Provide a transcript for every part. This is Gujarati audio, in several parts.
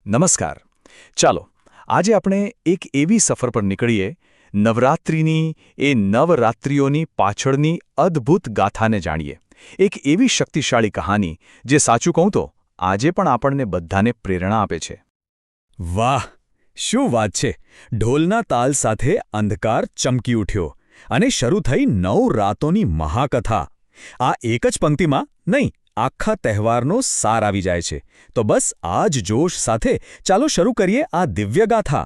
નમસ્કાર. ચાલો આજે આપણે એક એવી સફર પર નીકળીએ નવરાત્રિની એ નવરાત્રિઓની પાછળની અદ્ભુત ગાથાને જાણીએ. એક એવી શક્તિશાળી કહાની જે સાચું કહું તો આજે પણ આપણને બધાને પ્રેરણા આપે છે. વાહ, શું વાત છે! ઢોલના તાલ સાથે અંધકાર ચમકી ઉઠ્યો અને શરૂ થઈ 9 રાતોની મહાકથા. આ એક જ પંક્તિમાં નહીં, આખા તહેવારનો સાર આવી જાય છે. તો બસ આ જ જોશ સાથે ચાલો શરૂ કરીએ આ દિવ્ય ગાથા.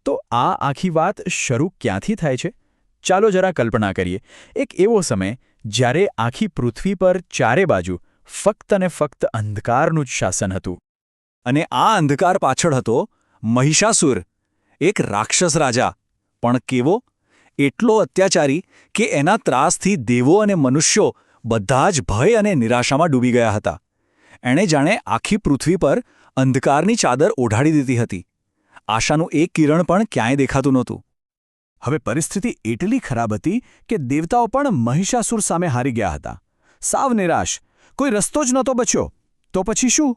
તો આ આખી વાત શરૂ ક્યાંથી થાય છે? ચાલો જરા કલ્પના કરીએ. એક એવો સમય જ્યારે આખી પૃથ્વી પર ચારે બાજુ ફક્ત ને ફક્ત અંધકારનું જ શાસન હતું. અને આ અંધકાર પાછળ હતો મહિષાસુર, એક રાક્ષસ રાજા. પણ કેવો? એટલો અત્યાચારી કે એના ત્રાસથી દેવો અને મનુષ્યો બધા જ ભય અને નિરાશામાં ડૂબી ગયા હતા. એણે જાણે આખી પૃથ્વી પર અંધકારની ચાદર ઓઢાડી દીધી હતી. આશાનું એક કિરણ પણ ક્યાંય દેખાતું નહોતું. હવે પરિસ્થિતિ એટલી ખરાબ હતી કે દેવતાઓ પણ મહિષાસુર સામે હારી ગયા હતા. સાવ નિરાશ, કોઈ રસ્તો જ નહોતો બચ્યો. તો પછી શું?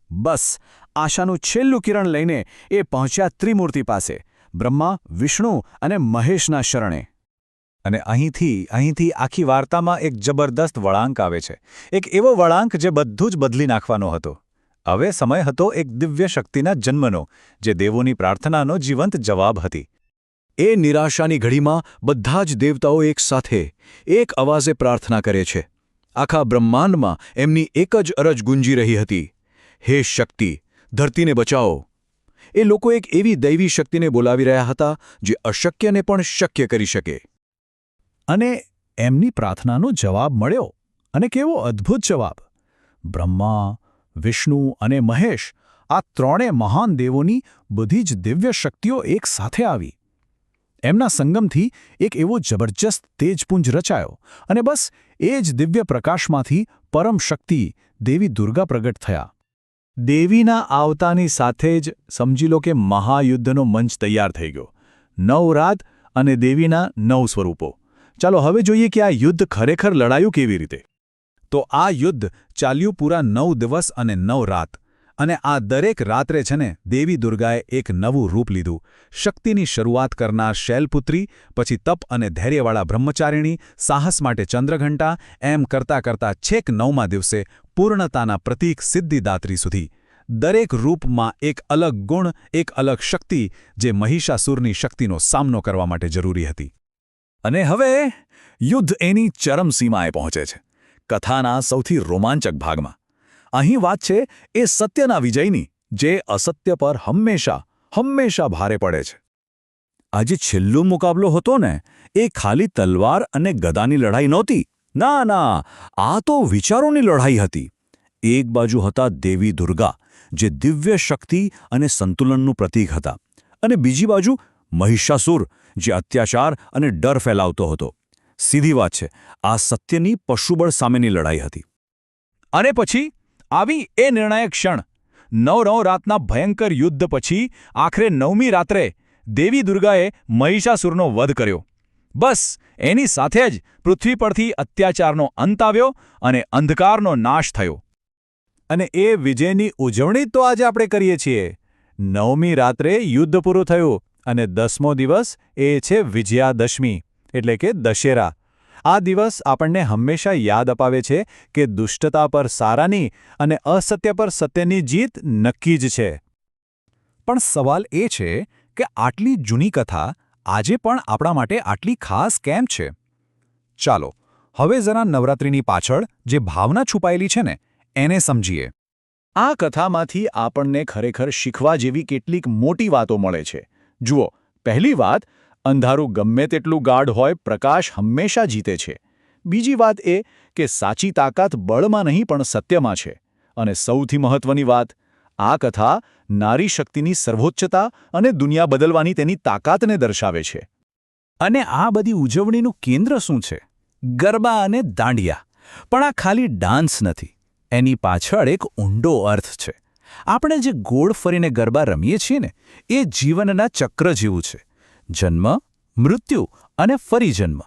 બસ આશાનું છેલ્લું કિરણ લઈને એ પહોંચ્યા ત્રિમૂર્તિ પાસે, બ્રહ્મા, વિષ્ણુ અને મહેશના શરણે. અને અહીંથી આખી વાર્તામાં એક જબરદસ્ત વળાંક આવે છે. એક એવો વળાંક જે બધું જ બદલી નાખવાનો હતો. હવે સમય હતો એક દિવ્ય શક્તિના જન્મનો, જે દેવોની પ્રાર્થનાનો જીવંત જવાબ હતી. એ નિરાશાની ઘડીમાં બધા જ દેવતાઓ એક સાથે, એક અવાજે પ્રાર્થના કરે છે. આખા બ્રહ્માંડમાં એમની એક જ અરજ ગુંજી રહી હતી: હે શક્તિ, ધરતીને બચાવો. એ લોકો એક એવી દૈવી શક્તિને બોલાવી રહ્યા હતા જે અશક્યને પણ શક્ય કરી શકે. અને એમની પ્રાર્થનાનો જવાબ મળ્યો. અને કેવો અદ્ભુત જવાબ! બ્રહ્મા, વિષ્ણુ અને મહેશ, આ ત્રણેય મહાન દેવોની બધી જ દિવ્ય શક્તિઓ એક સાથે આવી. એમના સંગમથી એક એવો જબરજસ્ત તેજપુંજ રચાયો અને બસ એ જ દિવ્ય પ્રકાશમાંથી પરમ શક્તિ દેવી દુર્ગા પ્રગટ થયા. દેવીના આવતાની સાથે જ સમજી લો કે મહાયુદ્ધનો મંચ તૈયાર થઈ ગયો. 9 રાત અને દેવીના 9 સ્વરૂપો. ચાલો હવે જોઈએ કે આ યુદ્ધ ખરેખર લડાયું કેવી રીતે. તો આ યુદ્ધ ચાલ્યું પૂરા 9 દિવસ અને 9 રાત. અને આ દરેક રાત્રે છે ને દેવી દુર્ગાએ એક નવું રૂપ લીધું. શક્તિની શરૂઆત કરનાર શૈલપુત્રી, પછી તપ અને ધૈર્યવાળા બ્રહ્મચારિણી, સાહસ માટે ચંદ્રઘંટા, એમ કરતાં કરતાં છેક 9મા દિવસે પૂર્ણતાના પ્રતીક સિદ્ધિદાત્રી સુધી. દરેક રૂપમાં એક અલગ ગુણ, એક અલગ શક્તિ, જે મહિષાસુરની શક્તિનો સામનો કરવા માટે જરૂરી હતી. અને હવે યુદ્ધ એની ચરમસીમાએ પહોંચે છે. કથાના સૌથી રોમાંચક ભાગમાં. અહીં વાત છે એ સત્યના વિજયની, જે અસત્ય પર હંમેશા ભારે પડે છે. આ જે છેલ્લો મુકાબલો હતો ને, એ ખાલી તલવાર અને ગદાની લડાઈ નહોતી. ના, આ તો વિચારોની લડાઈ હતી. એક બાજુ હતા દેવી દુર્ગા, જે દિવ્ય શક્તિ અને સંતુલનનું પ્રતીક હતા. અને બીજી બાજુ મહિષાસુર, જે અત્યાચાર અને ડર ફેલાવતો હતો. સીધી વાત છે, આ સત્યની પશુબળ સામેની લડાઈ હતી. અને પછી આવી એ નિર્ણાયક ક્ષણ. 9 રાતના ભયંકર યુદ્ધ પછી આખરે 9મી રાત્રે દેવી દુર્ગાએ મહિષાસુરનો વધ કર્યો. બસ એની સાથે જ પૃથ્વી પરથી અત્યાચારનો અંત આવ્યો અને અંધકારનો નાશ થયો. અને એ વિજયની ઉજવણી તો આજે આપણે કરીએ છીએ. 9મી રાત્રે યુદ્ધ પૂરું થયું અને 10મો દિવસ એ છે વિજયાદશમી, એટલે કે દશેરા. આ દિવસ આપણને હંમેશા યાદ અપાવે છે કે દુષ્ટતા પર સારાની અને અસત્ય પર સત્યની જીત નક્કી જ છે. પણ સવાલ એ છે કે આટલી જૂની કથા આજે પણ આપણા માટે આટલી ખાસ કેમ છે? ચાલો હવે જરા નવરાત્રિની પાછળ જે ભાવના છુપાયેલી છે ને, એને સમજીએ. આ કથામાંથી આપણને ખરેખર શીખવા જેવી કેટલીક મોટી વાતો મળે છે. જુઓ, પહેલી વાત, અંધારું ગમે તેટલું ગાઢ હોય, પ્રકાશ હંમેશા જીતે છે. બીજી વાત એ કે સાચી તાકાત બળમાં નહીં પણ સત્યમાં છે. અને સૌથી મહત્વની વાત, આ કથા નારી શક્તિની સર્વોચ્ચતા અને દુનિયા બદલવાની તેની તાકાતને દર્શાવે છે. અને આ બધી ઉજવણીનું કેન્દ્ર શું છે? ગરબા અને દાંડિયા. પણ આ ખાલી ડાન્સ નથી. એની પાછળ એક ઊંડો અર્થ છે. આપણે જે ગોળ ફરીને ગરબા રમીએ છીએ ને, એ જીવનના ચક્ર જેવું છે. જન્મ, મૃત્યુ અને ફરી જન્મ.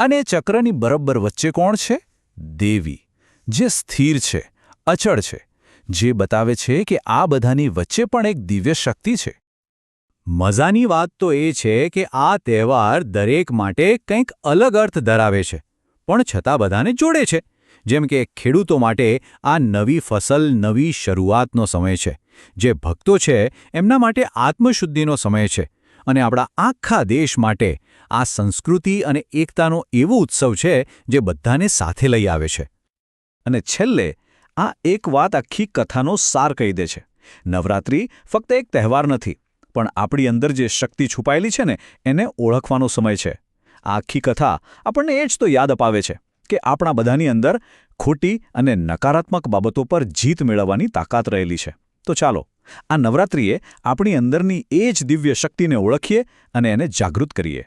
અને ચક્રની બરાબર વચ્ચે કોણ છે? દેવી, જે સ્થિર છે, અચળ છે, જે બતાવે છે કે આ બધાની વચ્ચે પણ એક દિવ્ય શક્તિ છે. મજાની વાત તો એ છે કે આ તહેવાર દરેક માટે કંઈક અલગ અર્થ ધરાવે છે, પણ છતાં બધાને જોડે છે. જેમ કે ખેડૂતો માટે આ નવી ફસલ, નવી શરૂઆતનો સમય છે. જે ભક્તો છે એમના માટે આત્મશુદ્ધિનો સમય છે. અને આપણા આખા દેશ માટે આ સંસ્કૃતિ અને એકતાનો એવો ઉત્સવ છે જે બધાને સાથે લઈ આવે છે. અને છેલ્લે આ એક વાત આખી કથાનો સાર કહી દે છે. નવરાત્રિ ફક્ત એક તહેવાર નથી, પણ આપણી અંદર જે શક્તિ છુપાયેલી છે ને એને ઓળખવાનો સમય છે. આ આખી કથા આપણને એ જ તો યાદ અપાવે છે કે આપણા બધાની અંદર ખોટી અને નકારાત્મક બાબતો પર જીત મેળવવાની તાકાત રહેલી છે. તો ચાલો આ નવરાત્રિએ આપણી અંદરની એ જ દિવ્ય શક્તિને ઓળખીએ અને એને જાગૃત કરીએ.